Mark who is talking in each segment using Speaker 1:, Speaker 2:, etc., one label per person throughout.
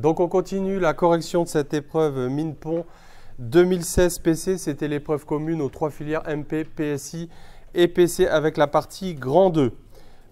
Speaker 1: Donc on continue la correction de cette épreuve MINPON 2016 PC. C'était l'épreuve commune aux 3 filières MP, PSI et PC avec la partie grand 2.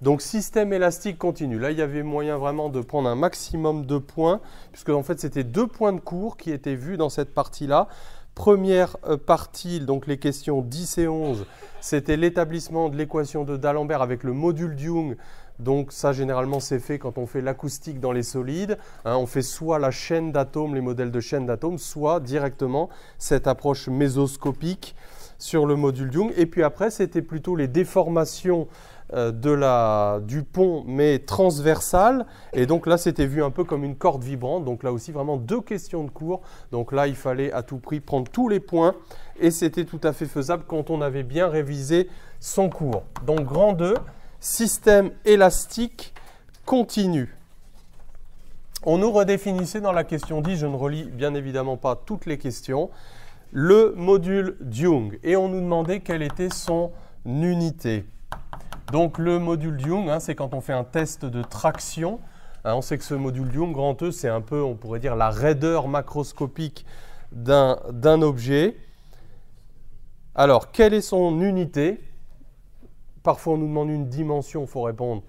Speaker 1: Donc système élastique continu. Là, il y avait moyen vraiment de prendre un maximum de points, puisque en fait, c'était 2 points de cours qui étaient vus dans cette partie-là. Première partie, donc les questions 10 et 11, c'était l'établissement de l'équation de D'Alembert avec le module de Young. Donc ça, généralement, c'est fait quand on fait l'acoustique dans les solides. On fait soit la chaîne d'atomes, les modèles de chaîne d'atomes, soit directement cette approche mésoscopique sur le module de Young. Et puis après, c'était plutôt les déformations du pont, mais transversales. Et donc là, c'était vu un peu comme une corde vibrante. Donc là aussi, vraiment 2 questions de cours. Donc là, il fallait à tout prix prendre tous les points. Et c'était tout à fait faisable quand on avait bien révisé son cours. Donc grand 2. Système élastique continu. On nous redéfinissait dans la question 10, je ne relis bien évidemment pas toutes les questions, le module de Young. Et on nous demandait quelle était son unité. Donc le module de Young, c'est quand on fait un test de traction. On sait que ce module de Young, grand E, c'est un peu, on pourrait dire, la raideur macroscopique d'un objet. Alors, quelle est son unité ? Parfois, on nous demande une dimension, il faut répondre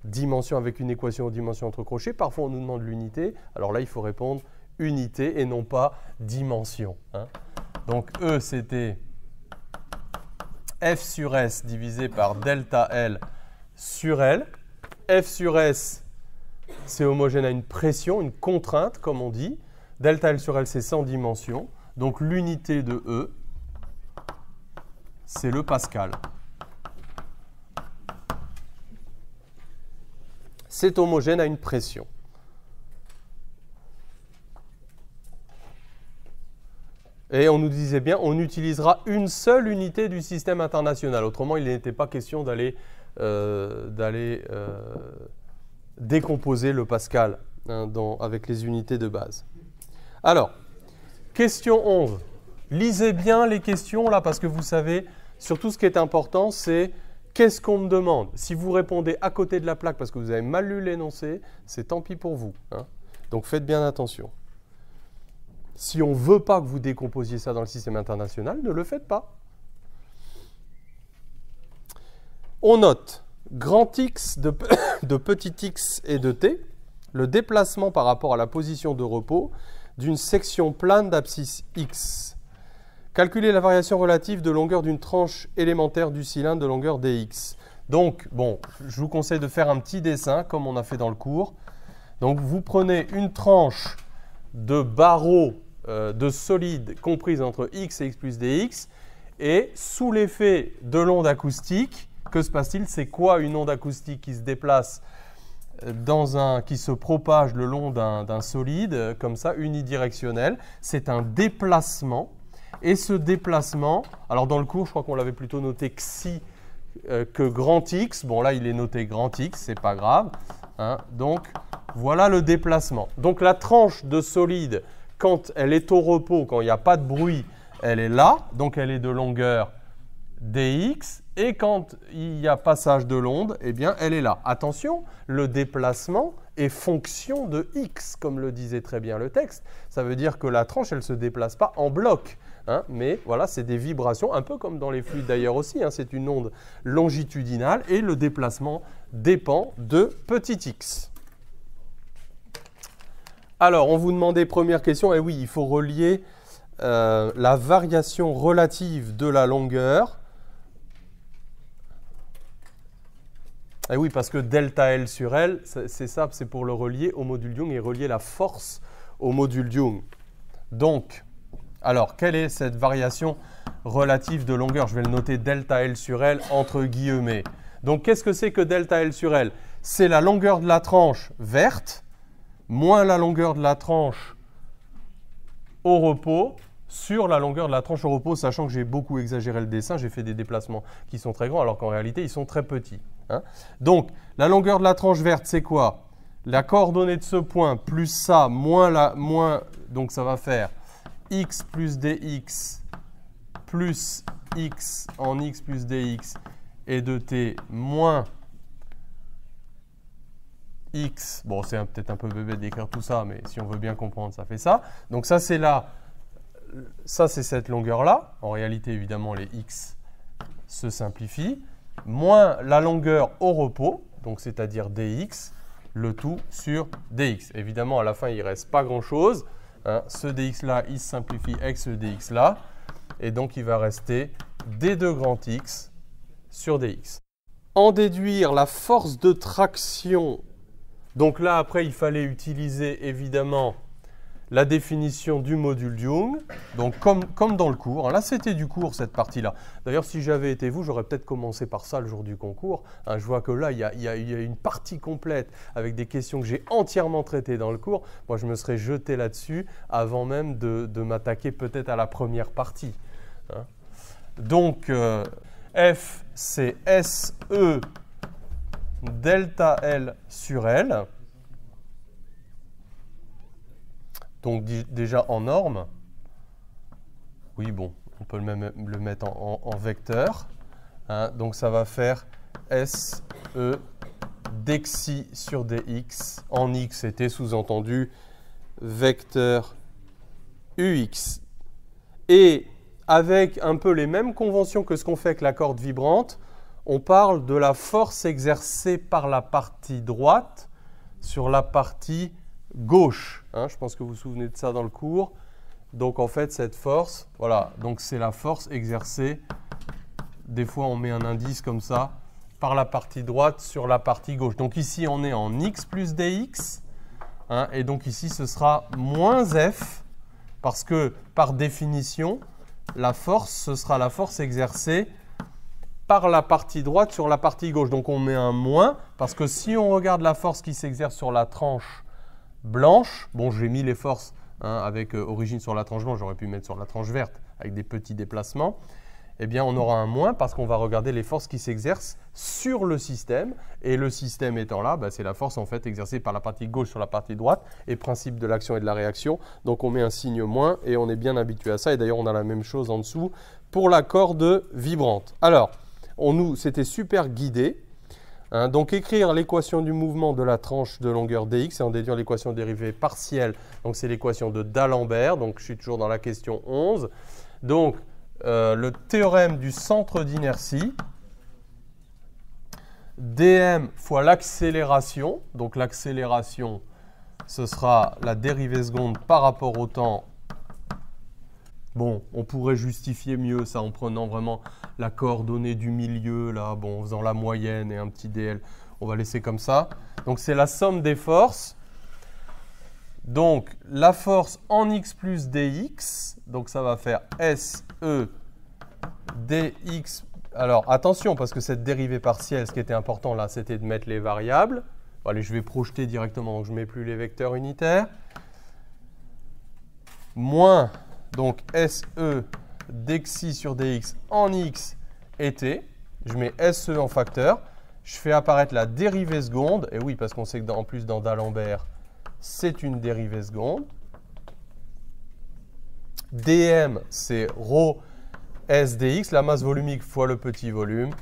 Speaker 1: dimension avec une équation aux dimensions entre crochets. Parfois, on nous demande l'unité. Alors là, il faut répondre unité et non pas dimension. Donc, E, c'était F sur S divisé par delta L sur L. F sur S, c'est homogène à une pression, une contrainte, comme on dit. Delta L sur L, c'est sans dimension. Donc, l'unité de E, c'est le pascal. C'est homogène à une pression. Et on nous disait bien, on utilisera une seule unité du système international. Autrement, il n'était pas question d'aller décomposer le pascal avec les unités de base. Alors, question 11. Lisez bien les questions là, parce que vous savez, surtout ce qui est important, c'est qu'est-ce qu'on me demande? Si vous répondez à côté de la plaque parce que vous avez mal lu l'énoncé, c'est tant pis pour vous. Donc faites bien attention. Si on ne veut pas que vous décomposiez ça dans le système international, ne le faites pas. On note grand X de petit x et de t, le déplacement par rapport à la position de repos d'une section plane d'abscisse X. Calculer la variation relative de longueur d'une tranche élémentaire du cylindre de longueur dx. Donc, bon, je vous conseille de faire un petit dessin, comme on a fait dans le cours. Donc, vous prenez une tranche de barreau de solide comprise entre x et x plus dx. Et sous l'effet de l'onde acoustique, que se passe-t-il? C'est quoi une onde acoustique qui se déplace qui se propage le long d'un solide, comme ça, unidirectionnel? C'est un déplacement. Et ce déplacement, alors dans le cours, je crois qu'on l'avait plutôt noté xi que grand X. Bon, là, il est noté grand X, c'est pas grave. Donc, voilà le déplacement. Donc, la tranche de solide, quand elle est au repos, quand il n'y a pas de bruit, elle est là. Donc, elle est de longueur dx. Et quand il y a passage de l'onde, eh bien, elle est là. Attention, le déplacement est fonction de x, comme le disait très bien le texte. Ça veut dire que la tranche, elle ne se déplace pas en bloc. Mais voilà, c'est des vibrations, un peu comme dans les fluides d'ailleurs aussi. C'est une onde longitudinale et le déplacement dépend de petit x. Alors, on vous demandait, première question, et oui, il faut relier la variation relative de la longueur. Et oui, parce que delta L sur L, c'est ça, c'est pour le relier au module de Young et relier la force au module de Young. Donc, alors, quelle est cette variation relative de longueur? Je vais le noter delta L sur L entre guillemets. Donc, qu'est-ce que c'est que delta L sur L? C'est la longueur de la tranche verte moins la longueur de la tranche au repos sur la longueur de la tranche au repos, sachant que j'ai beaucoup exagéré le dessin, j'ai fait des déplacements qui sont très grands alors qu'en réalité, ils sont très petits. Donc, la longueur de la tranche verte, c'est quoi? La coordonnée de ce point plus ça, donc ça va faire x plus dx plus x en x plus dx et de t moins x, bon c'est peut-être un peu bébé d'écrire tout ça, mais si on veut bien comprendre, ça fait ça. Donc ça c'est là, ça c'est cette longueur-là. En réalité, évidemment, les x se simplifient. Moins la longueur au repos, donc c'est-à-dire dx, le tout sur dx. Évidemment, à la fin, il ne reste pas grand-chose. Hein. Ce dx-là, il se simplifie avec ce dx-là. Et donc, il va rester d2 grand x sur dx. En déduire la force de traction. Donc là, après, il fallait utiliser évidemment la définition du module Young. Donc comme dans le cours. Là, c'était du cours, cette partie-là. D'ailleurs, si j'avais été vous, j'aurais peut-être commencé par ça le jour du concours. Hein, je vois que là, il y a une partie complète avec des questions que j'ai entièrement traitées dans le cours. Moi, je me serais jeté là-dessus avant même de m'attaquer peut-être à la première partie. Hein. Donc, F, c'est SE delta L sur L. Donc déjà en norme, oui bon, on peut même le mettre en vecteur. Hein, donc ça va faire SE dxi sur dx. En x, c'était sous-entendu vecteur ux. Et avec un peu les mêmes conventions que ce qu'on fait avec la corde vibrante, on parle de la force exercée par la partie droite sur la partie gauche. Hein, je pense que vous vous souvenez de ça dans le cours. Donc en fait, cette force, voilà, donc c'est la force exercée. Des fois, on met un indice comme ça, par la partie droite sur la partie gauche. Donc ici, on est en x plus dx. Hein, et donc ici, ce sera moins f, parce que par définition, la force, ce sera la force exercée par la partie droite sur la partie gauche. Donc on met un moins, parce que si on regarde la force qui s'exerce sur la tranche blanche, bon j'ai mis les forces hein, avec origine sur la tranche blanche, j'aurais pu mettre sur la tranche verte avec des petits déplacements, eh bien on aura un moins parce qu'on va regarder les forces qui s'exercent sur le système, et le système étant là, bah, c'est la force en fait exercée par la partie gauche sur la partie droite, et principe de l'action et de la réaction, donc on met un signe moins et on est bien habitué à ça, et d'ailleurs on a la même chose en dessous pour la corde vibrante. Alors, c'était super guidé. Hein, donc écrire l'équation du mouvement de la tranche de longueur dx et en déduire l'équation dérivée partielle. Donc c'est l'équation de D'Alembert. Donc je suis toujours dans la question 11. Donc le théorème du centre d'inertie. dm fois l'accélération. Donc l'accélération, ce sera la dérivée seconde par rapport au temps. Bon, on pourrait justifier mieux ça en prenant vraiment la coordonnée du milieu, là, bon, en faisant la moyenne et un petit dl. On va laisser comme ça. Donc, c'est la somme des forces. Donc, la force en x plus dx, donc ça va faire SE dx. Alors, attention, parce que cette dérivée partielle, ce qui était important là, c'était de mettre les variables. Bon, allez, je vais projeter directement, donc je ne mets plus les vecteurs unitaires. Moins... Donc, SE dxi sur dx en x et t. Je mets SE en facteur. Je fais apparaître la dérivée seconde. Et oui, parce qu'on sait qu'en plus, dans D'Alembert, c'est une dérivée seconde. dm, c'est ρ s dx, la masse volumique fois le petit volume.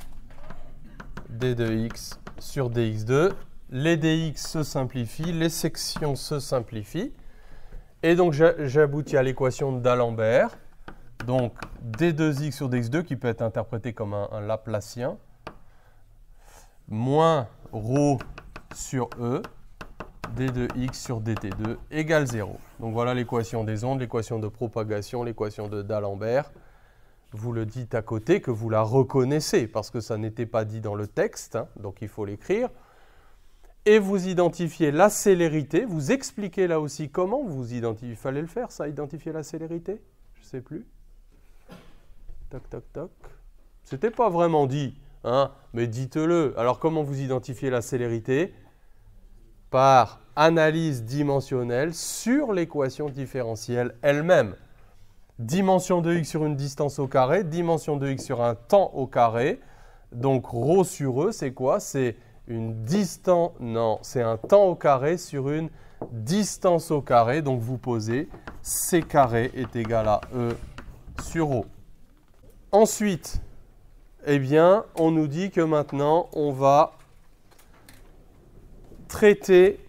Speaker 1: d de x sur dx2. Les dx se simplifient, les sections se simplifient. Et donc, j'aboutis à l'équation de D'Alembert. Donc, d2x sur dx2, qui peut être interprété comme un Laplacien, moins ρ sur e, d de x sur dt2 égale 0. Donc, voilà l'équation des ondes, l'équation de propagation, l'équation de D'Alembert. Vous le dites à côté, que vous la reconnaissez, parce que ça n'était pas dit dans le texte, hein, donc il faut l'écrire. Et vous identifiez la célérité. Vous expliquez là aussi comment vous identifiez. Il fallait le faire, ça, identifier la célérité. Je ne sais plus. Toc, toc, toc. C'était pas vraiment dit, hein, mais dites-le. Alors, comment vous identifiez la célérité? Par analyse dimensionnelle sur l'équation différentielle elle-même. Dimension de x sur une distance au carré, dimension de x sur un temps au carré. Donc, ρ sur e, c'est quoi? C'est une distance, non, c'est un temps au carré sur une distance au carré. Donc, vous posez c carré est égal à E sur ρ. Ensuite, eh bien, on nous dit que maintenant, on va traiter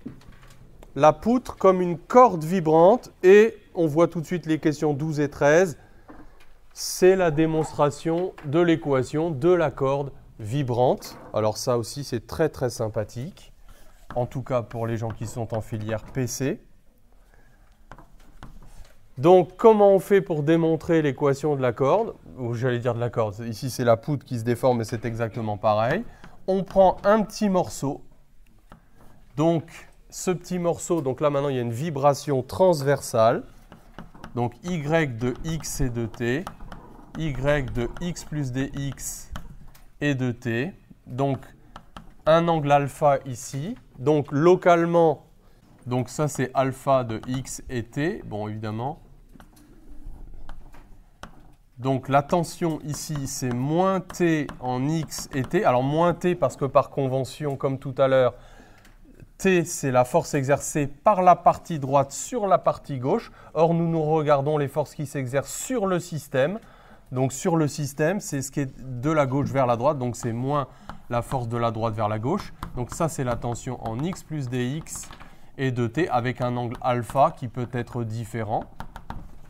Speaker 1: la poutre comme une corde vibrante et on voit tout de suite les questions 12 et 13. C'est la démonstration de l'équation de la corde vibrante. Alors ça aussi, c'est très très sympathique, en tout cas pour les gens qui sont en filière PC. Donc, comment on fait pour démontrer l'équation de la corde? Ou j'allais dire de la corde, ici c'est la poutre qui se déforme, mais c'est exactement pareil. On prend un petit morceau. Donc, ce petit morceau, donc là maintenant il y a une vibration transversale. Donc, y de x et de t, y de x plus dx et de t. Donc, un angle alpha ici. Donc, localement, donc ça c'est alpha de x et t. Bon, évidemment. Donc, la tension ici, c'est moins t en x et t. Alors, moins t parce que par convention, comme tout à l'heure, T, c'est la force exercée par la partie droite sur la partie gauche. Or, nous regardons les forces qui s'exercent sur le système. Donc, sur le système, c'est ce qui est de la gauche vers la droite. Donc, c'est moins la force de la droite vers la gauche. Donc, ça, c'est la tension en x plus dx et de t avec un angle alpha qui peut être différent.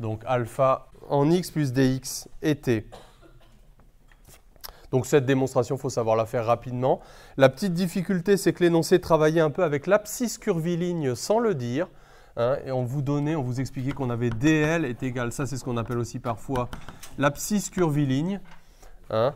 Speaker 1: Donc, alpha en x plus dx et t. Donc cette démonstration, il faut savoir la faire rapidement. La petite difficulté, c'est que l'énoncé travaillait un peu avec l'abscisse curviligne sans le dire. Hein, et on vous expliquait qu'on avait dl est égal, ça c'est ce qu'on appelle aussi parfois l'abscisse curviligne. Hein.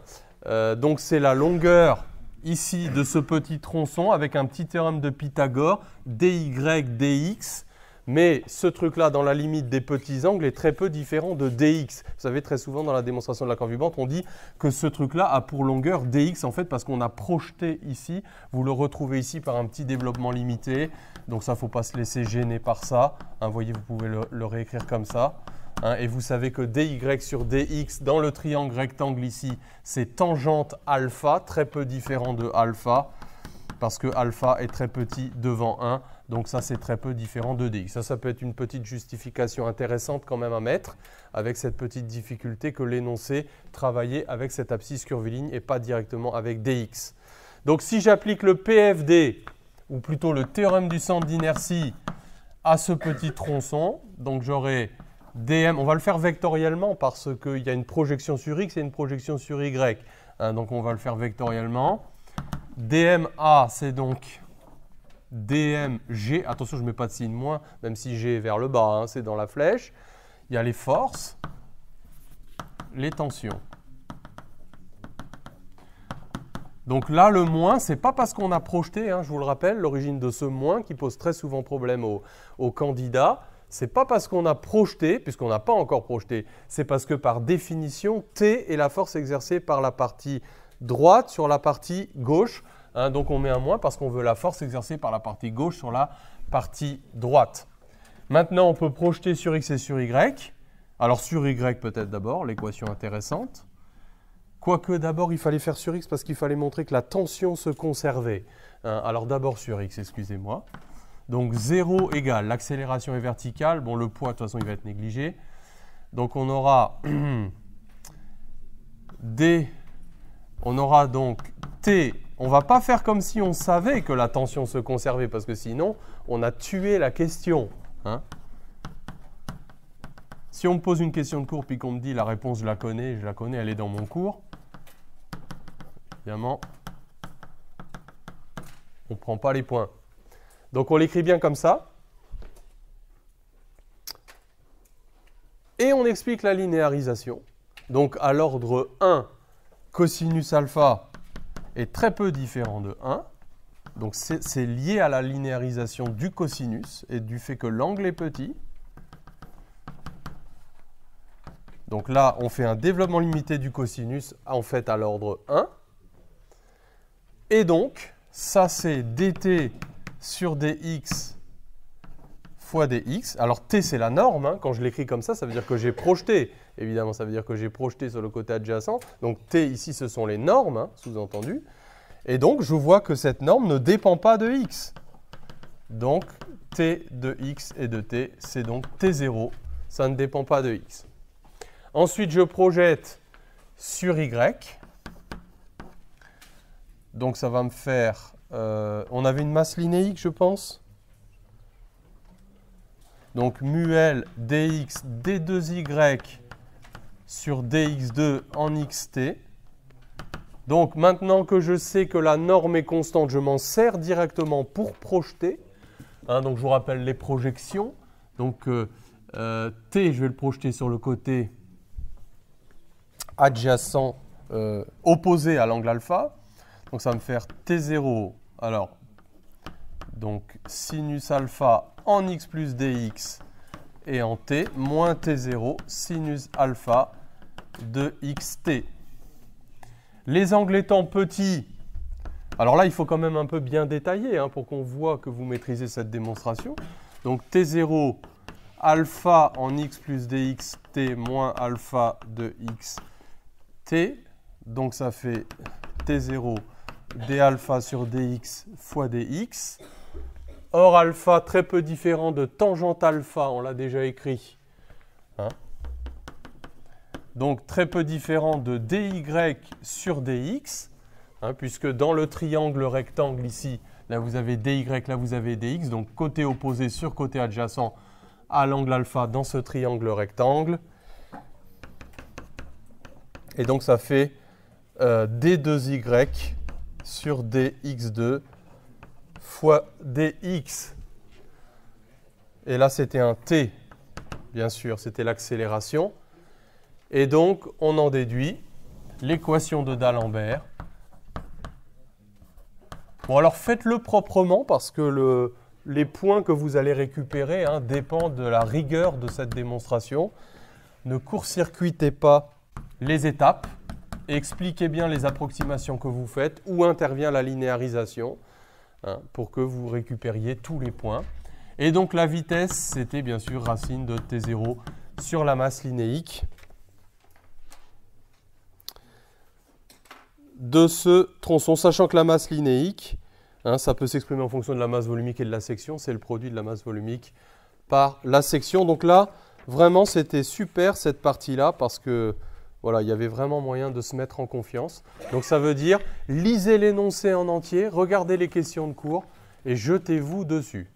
Speaker 1: Donc c'est la longueur ici de ce petit tronçon avec un petit théorème de Pythagore, dy dx. Mais ce truc-là, dans la limite des petits angles, est très peu différent de dx. Vous savez, très souvent, dans la démonstration de la corde vibrante, on dit que ce truc-là a pour longueur dx, en fait, parce qu'on a projeté ici. Vous le retrouvez ici par un petit développement limité. Donc ça, il ne faut pas se laisser gêner par ça. Hein, vous voyez, vous pouvez le réécrire comme ça. Hein, et vous savez que dy sur dx, dans le triangle rectangle ici, c'est tangente alpha, très peu différent de alpha, parce que alpha est très petit devant 1. Donc ça, c'est très peu différent de dx. Ça peut être une petite justification intéressante quand même à mettre, avec cette petite difficulté que l'énoncé travaillait avec cette abscisse curviligne et pas directement avec dx. Donc si j'applique le PFD, ou plutôt le théorème du centre d'inertie, à ce petit tronçon, donc j'aurai dm, on va le faire vectoriellement parce qu'il y a une projection sur x et une projection sur y. Hein, donc on va le faire vectoriellement. dma, c'est donc dmg, attention je ne mets pas de signe moins, même si g est vers le bas, hein, c'est dans la flèche. Il y a les forces, les tensions. Donc là, le moins, ce n'est pas parce qu'on a projeté, hein, je vous le rappelle, l'origine de ce moins qui pose très souvent problème aux candidats. Ce n'est pas parce qu'on a projeté, puisqu'on n'a pas encore projeté, c'est parce que par définition, T est la force exercée par la partie droite sur la partie gauche. Hein, donc on met un moins parce qu'on veut la force exercée par la partie gauche sur la partie droite. Maintenant, on peut projeter sur x et sur y. Alors sur y peut-être d'abord, l'équation intéressante. Quoique d'abord, il fallait faire sur x parce qu'il fallait montrer que la tension se conservait. Hein, alors d'abord sur x, excusez-moi. Donc 0 égale, l'accélération est verticale. Bon, le poids, de toute façon, il va être négligé. Donc on aura d, on aura donc t. On ne va pas faire comme si on savait que la tension se conservait, parce que sinon, on a tué la question. Hein. Si on me pose une question de cours, puis qu'on me dit la réponse, je la connais, elle est dans mon cours, évidemment, on ne prend pas les points. Donc on l'écrit bien comme ça. Et on explique la linéarisation. Donc à l'ordre 1, cosinus alpha est très peu différent de 1. Donc c'est lié à la linéarisation du cosinus et du fait que l'angle est petit. Donc là, on fait un développement limité du cosinus en fait à l'ordre 1. Et donc, ça c'est dt sur dx fois dx. Alors t c'est la norme, hein. Quand je l'écris comme ça veut dire que j'ai projeté. Évidemment, ça veut dire que j'ai projeté sur le côté adjacent. Donc t ici, ce sont les normes, hein, sous-entendu. Et donc, je vois que cette norme ne dépend pas de x. Donc, t de x et de t, c'est donc t0. Ça ne dépend pas de x. Ensuite, je projette sur y. Donc, ça va me faire on avait une masse linéique, je pense. Donc mu L dx d2y sur dx2 en xt. Donc maintenant que je sais que la norme est constante, je m'en sers directement pour projeter. Donc je vous rappelle les projections. Donc t, je vais le projeter sur le côté adjacent, opposé à l'angle alpha. Donc ça va me faire t0, alors, donc sinus alpha en x plus dx et en t, moins t0 sinus alpha de xt. Les angles étant petits, alors là il faut quand même un peu bien détailler pour qu'on voit que vous maîtrisez cette démonstration. Donc t0 alpha en x plus dxt moins alpha de xt, donc ça fait t0 d alpha sur dx fois dx. Or, alpha, très peu différent de tangente alpha, on l'a déjà écrit. Donc, très peu différent de dy sur dx, puisque dans le triangle rectangle ici, là vous avez dy, là vous avez dx, donc côté opposé sur côté adjacent à l'angle alpha dans ce triangle rectangle. Et donc, ça fait d2y sur dx2 fois dx. Et là, c'était un t, bien sûr, c'était l'accélération. Et donc, on en déduit l'équation de D'Alembert. Bon, alors faites-le proprement parce que les points que vous allez récupérer dépendent de la rigueur de cette démonstration. Ne court-circuitez pas les étapes. Expliquez bien les approximations que vous faites, où intervient la linéarisation, pour que vous récupériez tous les points. Et donc la vitesse, c'était bien sûr racine de t0 sur la masse linéique de ce tronçon, sachant que la masse linéique, ça peut s'exprimer en fonction de la masse volumique et de la section, c'est le produit de la masse volumique par la section. Donc là, vraiment, c'était super cette partie-là, parce que voilà, il y avait vraiment moyen de se mettre en confiance. Donc ça veut dire, lisez l'énoncé en entier, regardez les questions de cours et jetez-vous dessus.